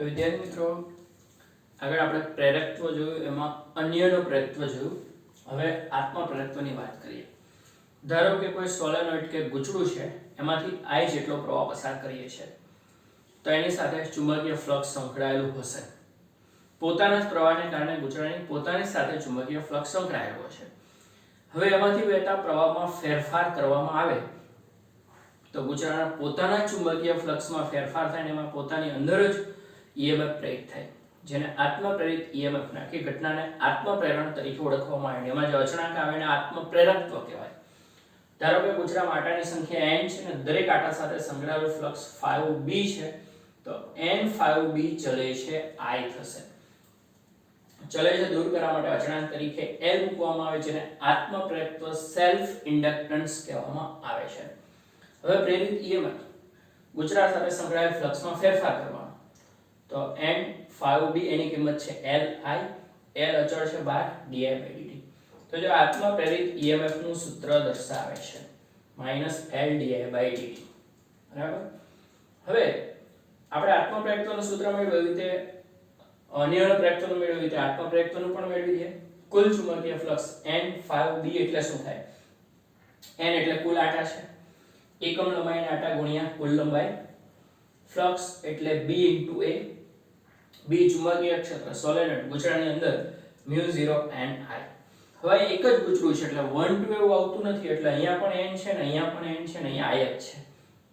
તો વિદ્યાર્થી મિત્રો, આગળ આપણે પ્રેરકત્વ જોયું, એમાં અન્યનો પ્રેરકત્વ જોયું. હવે આત્મ પ્રેરકત્વની વાત કરીએ. ધારો કે કોઈ સોલેનોઇડ કે ગૂંચળું છે, એમાંથી I જેટલો પ્રવાહ પસાર કરીએ છીએ, તો એની સાથે ચુંબકીય ફ્લક્સ સંકળાયેલું હશે. પોતાના જ પ્રવાહને કારણે ગૂંચળાની પોતાની સાથે ચુંબકીય ફ્લક્સ સંકળાયેલો છે. હવે એમાંથી વહેતા પ્રવાહમાં ફેરફાર કરવામાં આવે તો ગૂંચળાના પોતાના ચુંબકીય ફ્લક્સમાં ફેરફાર થાય અને એમાં પોતાની અંદર જ EMF પ્રેરિત થાય, જેને આત્મપ્રેરિત EMF ના કે ઘટનાને આત્મપ્રેરણ તરીકે ઓળખવામાં આવે. એમાં જે અચળાંક આવે એને આત્મપ્રેરકત્વ કહેવાય. ધારો કે ગૂંચળામાં આટાની સંખ્યા n છે અને દરેક આટા સાથે સંકળાયેલું ફ્લક્સ 5B છે, તો n5B ચલે છે I થશે. ચલે છે દૂર કરવા માટે અચળાંક તરીકે L મૂકવામાં આવે, જેને આત્મપ્રેરકત્વ સેલ્ફ ઇન્ડક્ટન્સ કહેવામાં આવે છે. હવે પ્રેરિત EMF ગૂંચળા સાથે સંકળાયેલ ફ્લક્સમાં ફેરફાર કરવાનો, તો n5B એની કિંમત છે Li, L અચળ છે 12 di/dt. તો જો આત્મપ્રેરિત EMF નું સૂત્ર દર્શાવે છે -L di/dt. બરાબર. હવે આપણે આત્મપ્રેરકત્વનું સૂત્ર મેળવ્યું રીતે અન્યનો પ્રેરકત્વનું મેળવ્યું રીતે આત્મપ્રેરકત્વનું પણ મેળવી દઈએ. કુલ ચુંબકીય ફ્લક્સ n5B એટલે શું થાય? n એટલે કુલ આટા છે, એકમ લંબાઈના આટા ગુણ્યા કુલ લંબાઈ. ફ્લક્સ એટલે B * A. B ચુંબકીય ક્ષેત્ર સોલેનોઇડ ગૂંચળાની અંદર μ0 ni. હવે એક જ ગૂંચળું છે એટલે 1 2 એવું આવતું નથી, એટલે અહીંયા પણ n છે ને અહીંયા પણ n છે ને અહીંયા I જ છે.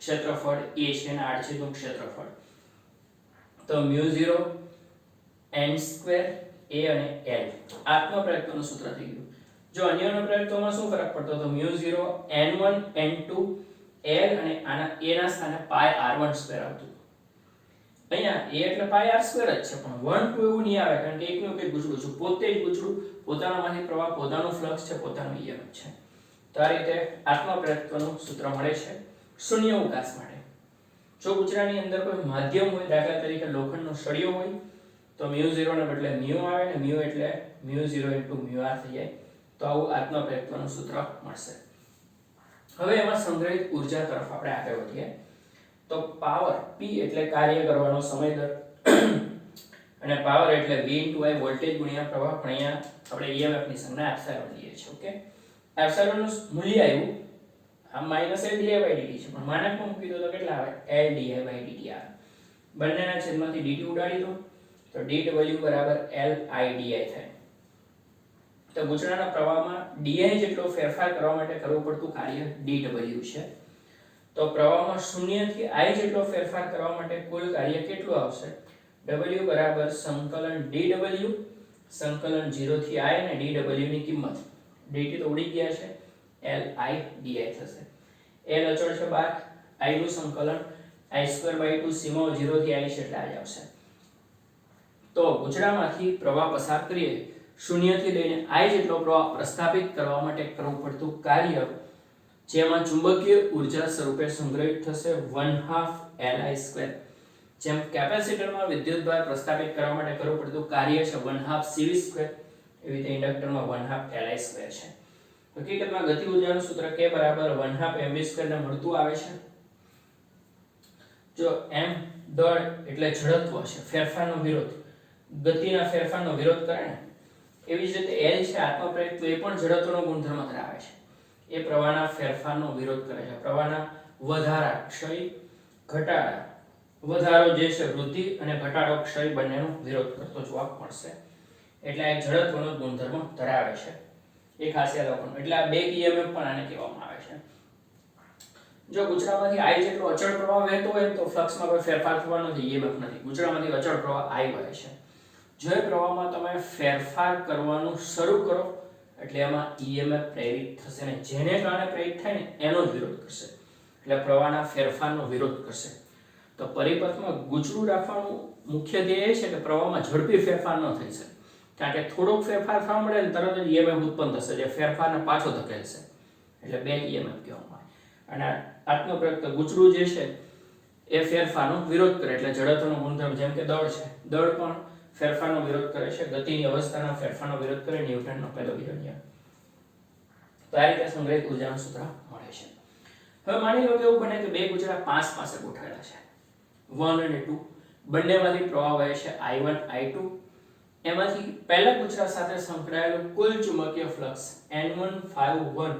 ક્ષેત્રફળ A છે ને આડછેદનું ક્ષેત્રફળ, તો μ0 n² A અને L આત્મપ્રેરકત્વનું સૂત્ર થઈ ગયું. જો અન્યનો પ્રેરકત્વમાં શું ફરક પડતો હતો? μ0 n1 n2 L અને આના A ના સ્થાને πr1² આવતું. અહીંયા A એટલે πr² જ છે, પણ 1 2 એવું નહીં આવે, કારણ કે એકનું એક ગૂંચળું છે, પોતે જ ગૂંચળું, પોતાનામાંથી પ્રવાહ, પોતાનું ફ્લક્સ છે, પોતાનું EMF છે. તો આ રીતે આત્મપ્રેરકત્વનું સૂત્ર મળે છે શૂન્યાવકાશ માટે. જો ગૂંચળાની અંદર કોઈ માધ્યમ હોય, દાખલા તરીકે લોખંડનો સળિયો હોય, તો μ0 ને બદલે μ આવે ને μ એટલે μ0 * μr થઈ જાય. તો આવું આત્મપ્રેરકત્વનું સૂત્ર મળશે. હવે એમાં સંગ્રહિત ઊર્જા તરફ આપણે આગળ વધીએ. તો પાવર P એટલે કાર્ય કરવાનો સમય દર અને પાવર એટલે V * I વોલ્ટેજ ગુણ્યા પ્રવાહ, પણ અહીંયા આપણે EMF ની સંજ્ઞા એપ્સિલોન લઈએ છીએ. ઓકે, એપ્સિલોન નું મૂલ્ય આવ્યું આ -L di/dt છે, પણ માનકમાં મૂકી દો તો કેટલા આવે? L di/dt આવે. બંનેના છેદમાંથી dt ઉડાડી દો તો dw = Li di થાય. તો ગૂંચળાના પ્રવાહમાં di જેટલો ફેરફાર કરવા માટે કરવું પડતું કાર્ય dw છે. તો પ્રવાહમાં 0 થી I જેટલો ફેરફાર કરવા માટે કુલ કાર્ય કેટલું આવશે? w = સંકલન dw સંકલન 0 થી I અને dw ની કિંમત, dt તો ઉડી ગયા છે, Li di થશે. L અચળ છે 12, I નું સંકલન I²/2 સીમાઓ 0 થી I છે એટલે આ જ આવશે. તો ગૂંચળામાંથી પ્રવાહ પસાર કરીએ, 0 થી લઈને I જેટલો પ્રવાહ પ્રસ્થાપિત કરવા માટે કરવું પડતું કાર્ય, જેમાં ચુંબકીય ઊર્જા સ્વરૂપે સંગ્રહિત થશે 1/2 Li². જેમ કેપેસિટરમાં વિદ્યુતભાર પ્રસ્થાપિત કરવા માટે કરવું પડતું કાર્ય છે 1/2 CV², એવી રીતે ઇન્ડક્ટરમાં 1/2 Li² છે. હકીકતમાં ગતિ ઊર્જાનું સૂત્ર K = 1/2 mv² ને મળતું આવે છે. જો m દળ એટલે ઝડત્વ છે, ફેરફારનો વિરોધ, ગતિના ફેરફારનો વિરોધ કરે ને, એવી જ રીતે L છે આત્મપ્રેરકત્વ, એ પણ જડત્વનો ગુણધર્મ ધરાવે છે. એ પ્રવાહના ફેરફારનો વિરોધ કરે છે. પ્રવાહના વધારા, ક્ષય, ઘટાડા, વધારો જે છે વૃદ્ધિ અને ઘટાડો ક્ષય બંનેનો વિરોધ કરતો જોવા મળશે. એટલે આ જડત્વનો ગુણધર્મ ધરાવે છે. એ ખાસિયત આપણને, એટલે આ બેક EMF પણ આને કહેવામાં આવે છે. જો ગૂંચળામાંથી I જેટલો અચળ પ્રવાહ વહેતો હોય તો ફ્લક્સમાં કોઈ ફેરફાર થવાનો નથી, EMF નથી. ગૂંચળામાંથી અચળ પ્રવાહ I વહે છે. જો એ પ્રવાહમાં તમે ફેરફાર કરવાનું શરૂ કરો એટલે એમાં EMF પ્રેરિત થશે ને જેને કારણે પ્રેરિત થાય ને એનો જ વિરોધ કરશે, એટલે પ્રવાહના ફેરફારનો વિરોધ કરશે. તો પરિપથમાં ગૂંચળું રાખવાનું મુખ્ય ધ્યેય એ છે કે પ્રવાહમાં ઝડપી ફેરફાર ન થઈ શકે, કારણ કે થોડોક ફેરફાર થવા મળે ને તરત જ EMF ઉત્પન્ન થશે, જે ફેરફારને પાછો ધકેલશે, એટલે બેક EMF કહેવામાં આવે. અને આત્મપ્રેરકત્વ ગૂંચળું જે છે એ ફેરફારનો વિરોધ કરે, એટલે જડત્વનો ગુણધર્મ, જેમ કે દળ છે, દળ પણ ફેરફારનો વિરોધ કરે છે, ગતિની અવસ્થાના ફેરફારનો વિરોધ કરે, ન્યૂટનનો પહેલો બીજો નિયમ. તો આ રીતે સંગ્રહિત ઊર્જાનું સૂત્ર મળે છે. હવે માની લો કે એવું બને કે બે ગૂંચળા 5 પાસે ગોઠવેલા છે, 1 અને 2, બંનેમાંથી પ્રવાહ વહે છે I1 I2. એમાંથી પહેલા ગુચરા સાથે સંકળાયેલું કુલ ચુંબકીય ફ્લક્સ N151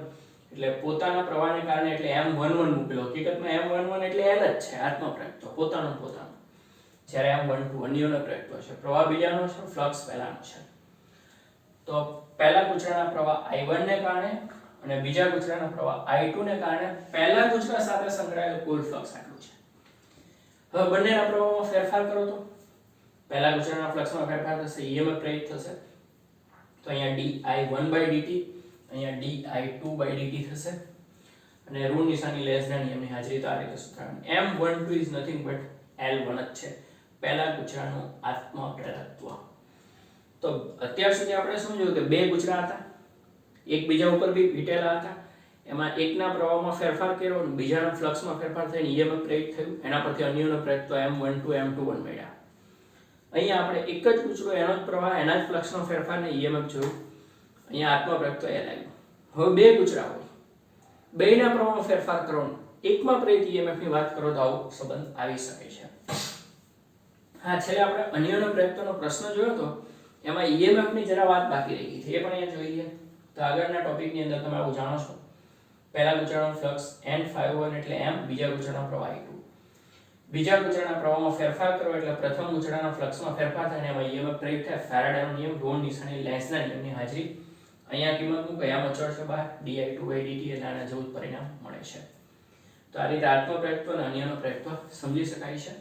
એટલે પોતાના પ્રવાહને કારણે એટલે M11 મૂકેલો. હકીકતમાં M11 એટલે L જ છે, આત્મપ્રેરકત્વ પોતાનું. જ્યારે M12 અન્યનો પ્રેરકત્વ છે. પ્રવાહ બીજાનો છે, ફ્લક્સ પહેલાનો છે. તો પહેલા ગુચરાના પ્રવાહ I1 ને કારણે અને બીજા ગુચરાના પ્રવાહ I2 ને કારણે પહેલા ગુચરા સાથે સંકળાયેલું કુલ ફ્લક્સ આટલું છે. હવે બંનેના પ્રવાહમાં ફેરફાર કરો તો પહેલા ગુચરાના ફ્લક્સમાં ફેરફાર થશે, EMF પ્રેરિત થશે. તો અહીંયા di1/dt, અહીંયા di2/dt થશે અને ઋણ નિશાની લેસ ધેન એમની હાજરી. તો આ રીતે સૂત્ર M12 is nothing but L1 જ છે, પહેલા ગુચરાનું આત્મપ્રેરકત્વ. તો અત્યાર સુધી આપણે શું જોયું કે બે ગુચરા હતા, એકબીજા ઉપર બી વીટેલા હતા. એમાં એકના પ્રવાહમાં ફેરફાર કર્યો અને બીજાના ફ્લક્સમાં ફેરફાર થઈને EMF પ્રેરિત થયું. એના પરથી અન્યનો પ્રેરકત્વ M12 M21 મળ્યા. અહીંયા આપણે એક જ ગુચરો, એનો જ પ્રવાહ, એના જ ફ્લક્સનો ફેરફાર ને EMF જોયું. અહીંયા આત્મપ્રેરકત્વ એ લાગ્યું. હવે બે ગુચરા હોય, બેયના પ્રવાહમાં ફેરફાર કરો, એકમાં પ્રેરિત EMF ની વાત કરો તો આવો સંબંધ આવી શકે છે. હા, છેલ્લે આપણે અન્યનો પ્રેરકત્વનો પ્રશ્ન જોયો તો એમાં EMF ની જરા વાત બાકી રહી ગઈ છે, એ પણ અહીંયા જોઈએ. તો આગળના ટોપિકની અંદર તમે આવું જાણો છો. પહેલા ગુચરાનો ફ્લક્સ N51 એટલે M, બીજા ગુચરાનો પ્રવાહ I2. બીજા ગુચરાના પ્રવાહમાં ફેરફાર કરો એટલે પ્રથમ ગુચરાના ફ્લક્સમાં ફેરફાર થાય અને એમાં EMF પ્રેરિત થાય. ફેરાડેનો નિયમ, ઋણ નિશાની લેન્સના નિયમની હાજરી. અહીંયા કિંમત મૂકો, આમ અચળ છે બહાર, di2/dt એટલે આના જેવું જ પરિણામ મળે છે. તો આ રીતે આત્મપ્રેરકત્વ અને અન્યનો પ્રેરકત્વ સમજી શકાય છે.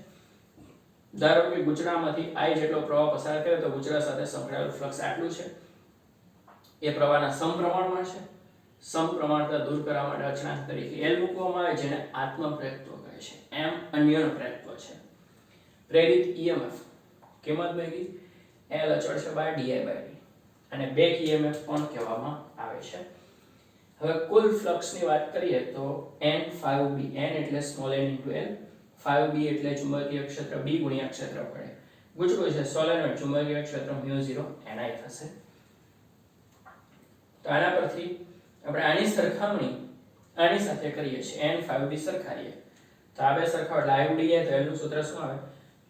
ધારો કે ગુચરામાંથી I જેટલો પ્રવાહ પસાર કર્યો તો ગુચરા સાથે સંકળાયેલું ફ્લક્સ આટલું છે. એ પ્રવાહના સમપ્રમાણમાં છે. સમપ્રમાણતા દૂર કરવા માટે અચળાંક તરીકે L મૂકવામાં આવે, જેને આત્મપ્રેરકત્વ કહે છે. M અન્યનો પ્રેરકત્વ છે. પ્રેરિત EMF કિંમત મેળવી L અચળ છે બાય di/dt અને બેક EMF પણ કહેવામાં આવે છે. હવે કુલ ફ્લક્સની વાત કરીએ તો N5B, N એટલે small n into L, 5B એટલે ચુંબકીય ક્ષેત્ર B ગુણ્યા ક્ષેત્રફળ. ગુચરો છે સોલેનોઇડ, ચુંબકીય ક્ષેત્ર μ0 Ni થશે. તો આના પરથી આપણે આની સરખામણી આની સાથે કરીએ છીએ, N5B સરખાવીએ તો આ બે સરખાવો એટલે I ઉડી જાય તો L નું સૂત્ર શું આવે?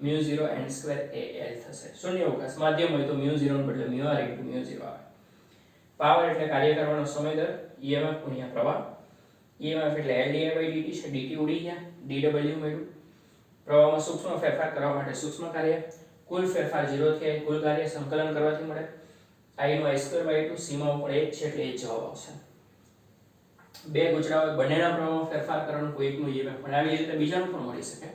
μ0 n²Al થશે. શૂન્યાવકાશ માધ્યમ હોય તો μ0 ને બદલે μr into μ0 આવે. પાવર એટલે કાર્ય કરવાનો સમય દર, EMF ગુણ્યા પ્રવાહ. EMF એટલે L di/dt છે, dt ઉડી ગયા, dw મળ્યું. પ્રવાહમાં સૂક્ષ્મ ફેરફાર કરવા માટે સૂક્ષ્મ કાર્ય, કુલ ફેરફાર 0 થી I, કુલ કાર્ય સંકલન કરવાથી મળે I નું I²/2, સીમા ઉપર 1 છે એટલે એ જવાબ આવશે. બે ગુચરા હોય, બંનેના પ્રવાહમાં ફેરફાર કરવાનું, કોઈ એકનું EMF મળે, આવી રીતે બીજાનું પણ મળી શકે.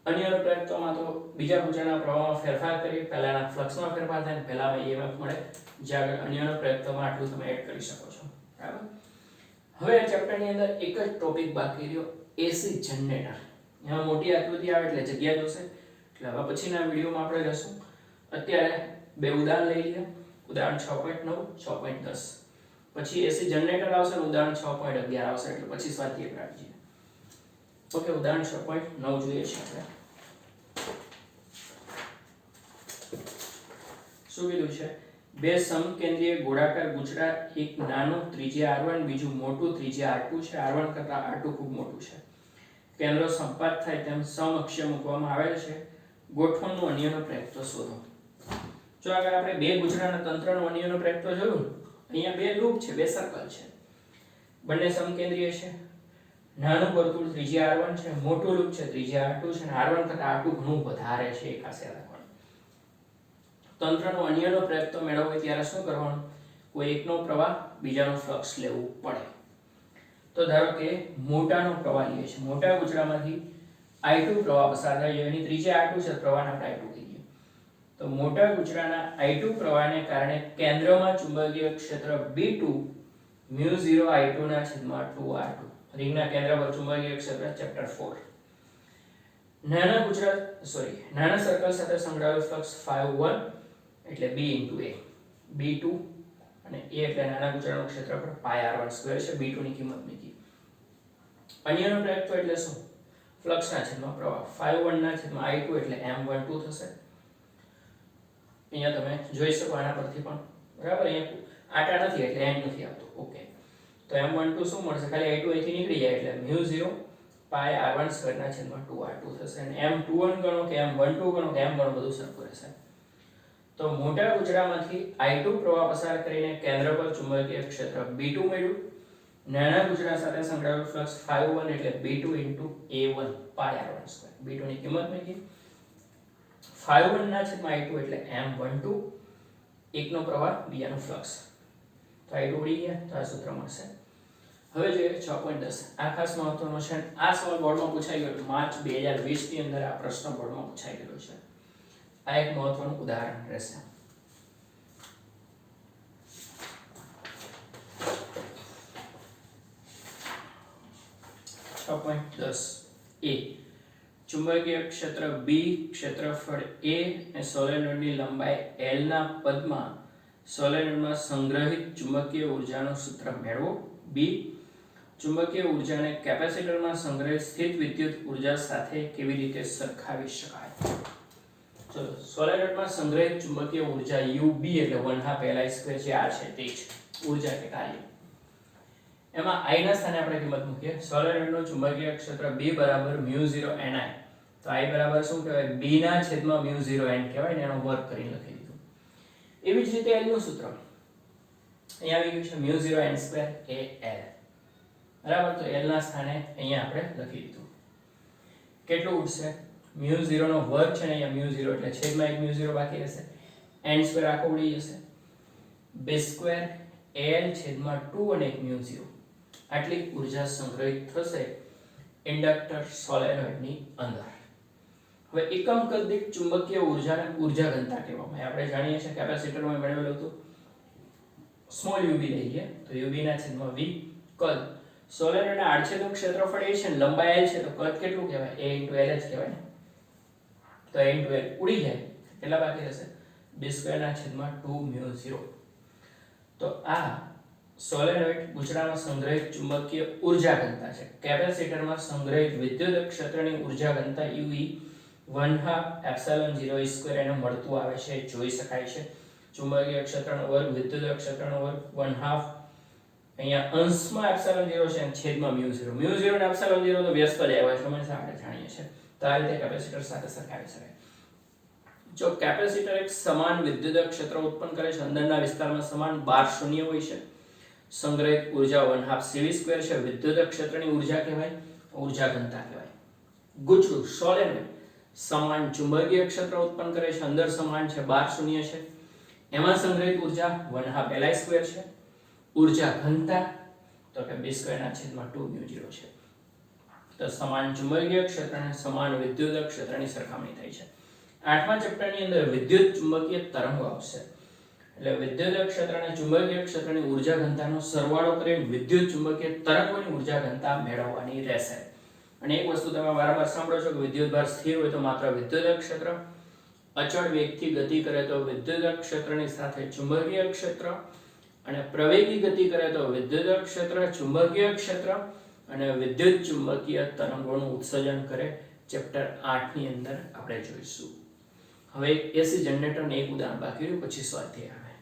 અન્યનો પ્રેરકત્વમાં તો બીજા ગુચરાના પ્રવાહમાં ફેરફાર કરી, પહેલાના ફ્લક્સમાં ફેરફાર થાય, પહેલામાં EMF મળે. જ્યાં અન્યનો પ્રેરકત્વમાં આટલું તમે એડ કરી શકો છો. બરાબર. હવે આ ચેપ્ટરની અંદર એક જ ટોપિક બાકી રહ્યો, AC જનરેટર. એમાં મોટી આકૃતિ આવે એટલે જગ્યા જોશે, એટલે હવે પછીના વિડીયોમાં આપણે લેશું. અત્યારે બે ઉદાહરણ લઈ લઈએ. ઉદાહરણ 6.9, 6.10. પછી AC જનરેટર આવશે અને ઉદાહરણ 6.11 આવશે, એટલે પછી સ્વાધ્યાય પર આવી જઈએ. ઓકે, ઉદાહરણ 6.9 જોઈએ છે આપણે. શું કીધું છે? બે સમકેન્દ્રીય ગોળાકાર ગુચરા, એક નાનું ત્રિજ્યા R1, બીજું મોટું ત્રિજ્યા R2 છે. R1 કરતા R2 ખૂબ મોટું છે. કેન્દ્રો સંપાત થાય તેમ સમઅક્ષીય મૂકવામાં આવેલ છે. ગોઠવણનું અન્યનો પ્રેરકત્વ શોધો. જો આગળ આપણે બે ગુચરાના તંત્રનું અન્યનો પ્રેરકત્વ જોયું, અહીંયા બે લૂપ છે, બે સર્કલ છે, બંને સમકેન્દ્રીય છે. નાનું વર્તુળ ત્રિજ્યા R1 છે, મોટું લૂપ છે ત્રિજ્યા R2 છે, અને R1 કરતા R2 ઘણું વધારે છે. એ ખાસ યાદ રાખવાનું. તંત્રનો અન્યનો પ્રેરકત્વ મેળવવો ત્યારે શું કરવાનું? કોઈ એકનો પ્રવાહ, બીજાનો ફ્લક્સ લેવું પડે. તો ધારો કે મોટાનો પ્રવાહ લઈએ છીએ, મોટા ગુચરામાંથી I2 પ્રવાહ પસાર થાય, એની ત્રિજ્યા R2 છે, પ્રવાહને આપણે I2 કહીએ. તો મોટા ગુચરાના I2 પ્રવાહને કારણે કેન્દ્રમાં ચુંબકીય ક્ષેત્ર B2 μ0 I2 ના છેદમાં 2R2. રિંગના કેન્દ્ર પર ચુંબકીય ક્ષેત્ર ચેપ્ટર 4. નાના સર્કલ સાથે સંકળાયેલું ફ્લક્સ 5 એટલે B into A, B2 અને A એટલે નાના ગુચરાનું ક્ષેત્રફળ πr1² છે. B2 ની કિંમત મૂકી. અન્યનો પ્રેરકત્વ એટલે શું? ફ્લક્સના છેદમાં પ્રવાહ. 5 ના છેદમાં I2 એટલે M12 થશે. અહીંયા તમે જોઈ શકો આના પરથી પણ, બરાબર. અહીંયા આટા નથી એટલે n નથી આવતો. ઓકે, તો M12 શું મળશે? ખાલી I2 અહીંથી નીકળી જાય એટલે μ0 પાઈ r1² ના છેદમાં 2r2 થશે અને m21 ગણો કે m12 ગણો કે m ગણો બધું સરખું રહેશે. તો મોટા ગુચડામાંથી I2 પ્રવાહ પસાર કરીને કેન્દ્ર પર ચુંબકીય ક્ષેત્ર B2 મળ્યું. નાના ગુચડા સાથે સંકળાયેલું ફ્લક્સ ∅1 એટલે B2 * A1 પાઈ r1². B2 ની કિંમત મૂકી. ∅1 ના છેદમાં I2 એટલે m12 એકનો પ્રવાહ બીજાનો ફ્લક્સ. તો I2 ઉડી ગયા તો આ સૂત્ર મળશે. હવે જોઈએ 6.10. આ ખાસ મહત્વનો છે. આ સવાલ બોર્ડમાં પૂછાઈ ગયો માર્ચ 2020 ની અંદર આ પ્રશ્ન બોર્ડમાં પૂછાઈ ગયો છે. આ એક મહત્વનું ઉદાહરણ રહેશે. A ચુંબકીય ક્ષેત્ર B ક્ષેત્રફળ A અને સોલેનોઇડની લંબાઈ L ના પદમાં સોલેનોઇડમાં સંગ્રહિત ચુંબકીય ઊર્જાનું સૂત્ર મેળવો. B ચુંબકીય ઊર્જાને કેપેસિટરમાં સંગ્રહિત સ્થિત વિદ્યુત ઊર્જા સાથે કેવી રીતે સરખાવી શકાય? ચલો, સોલેનોઇડમાં સંગ્રહિત ચુંબકીય ઊર્જા UB એટલે 1/2 Li² જે આ છે તે જ ઊર્જા કે કાર્ય. એમાં I ના સ્થાને આપણે કિંમત મૂકીએ. સોલેનોઇડનું ચુંબકીય ક્ષેત્ર B બરાબર μ0 Ni. તો I બરાબર શું કહેવાય? B ના છેદમાં μ0 N કહેવાય ને એનો વર્ગ કરીને લખી દીધું. એવી જ રીતે L નું સૂત્ર અહીંયા આવી ગયું છે μ0 N² એ L. બરાબર, તો L ના સ્થાને અહીંયા આપણે લખી દીધું. કેટલું ઉડશે? μ0 નો વર્ગ છે ને અહીંયા μ0 એટલે છેદમાં એક μ0 બાકી રહેશે. N² આખો ઉડી જશે. B² L છેદમાં 2 અને એક μ0 આટલી ઊર્જા સંગ્રહિત થશે ઇન્ડક્ટર સોલેનોઇડની અંદર. હવે એકમ કદ દીઠ ચુંબકીય ઊર્જાને ઊર્જા ઘનતા કહેવામાં આવે. આપણે જાણીએ છીએ કેપેસિટરમાં મેળવેલું હતું. સ્મોલ UB લઈએ તો UB ના છેદમાં V કદ. સોલેનોઇડના આડછેદનું ક્ષેત્રફળ એ છે ને લંબાઈ L છે તો કદ કેટલું કહેવાય? A * L જ કહેવાય ને. તો A * L ઉડી જાય કેટલા બાકી રહેશે? B² ના છેદમાં 2 μ0. તો આ સોલેનોઇડ ગુચડામાં સંગ્રહિત ચુંબકીય ઊર્જા ઘનતા છે. કેપેસિટરમાં સંગ્રહિત વિદ્યુત ક્ષેત્રની ઊર્જા ઘનતા UE 1/2 ε0 E² એને મળતું આવે છે, જોઈ શકાય છે. ચુંબકીય ક્ષેત્રનો વર્ગ વિદ્યુત ક્ષેત્રનો વર્ગ 1/2 અહીંયા અંશમાં ε0 છે અને છેદમાં μ0. μ0 અને ε0 તો વ્યસ્ત જ આવ્યા છે હંમેશા આપણે જાણીએ છીએ. તો આ રીતે કેપેસિટર સાથે સરખાવી શકાય. જો કેપેસિટર એક સમાન વિદ્યુત ક્ષેત્ર ઉત્પન્ન કરે છે, અંદરના વિસ્તારમાં સમાન બાર શૂન્ય હોય છે, સંગ્રહિત ઊર્જા 1/2 CV² છે, વિદ્યુત ક્ષેત્રની ઊર્જા કહેવાય, ઊર્જા ઘનતા કહેવાય. ગુચડું સોલેનોઇડ સમાન ચુંબકીય ક્ષેત્ર ઉત્પન્ન કરે છે, અંદર સમાન છે, બાર શૂન્ય છે, એમાં સંગ્રહિત ઊર્જા 1/2 Li² છે. ઊર્જા ઘનતા તો કે B² ના છેદમાં 2 μ0 છે. તો સમાન ચુંબકીય ક્ષેત્ર અને સમાન વિદ્યુત ક્ષેત્રની સરખામણી થઈ છે. 8મા ચેપ્ટરની અંદર વિદ્યુત ચુંબકીય તરંગો આવશે. એટલે વિદ્યુત ક્ષેત્ર અને ચુંબકીય ક્ષેત્રની ઊર્જા ઘનતાનો સરવાળો કરીને વિદ્યુત ચુંબકીય તરંગોની ઊર્જા ઘનતા મેળવવાની રહેશે. અને એક વસ્તુ તમે વારંવાર સાંભળો છો કે વિદ્યુતભાર સ્થિર હોય તો માત્ર વિદ્યુત ક્ષેત્ર, અચળ વેગથી ગતિ કરે તો વિદ્યુત ક્ષેત્રની સાથે ચુંબકીય ક્ષેત્ર, અને પ્રવેગી ગતિ કરે તો વિદ્યુત ક્ષેત્ર, ચુંબકીય ક્ષેત્ર અને વિદ્યુત ચુંબકીય તરંગોનું ઉત્સર્જન કરે. ચેપ્ટર 8 ની અંદર આપણે જોઈશું. હવે AC જનરેટરને એક ઉદાહરણ બાકી રહ્યું, પછી સ્વાધ્યાય આવે.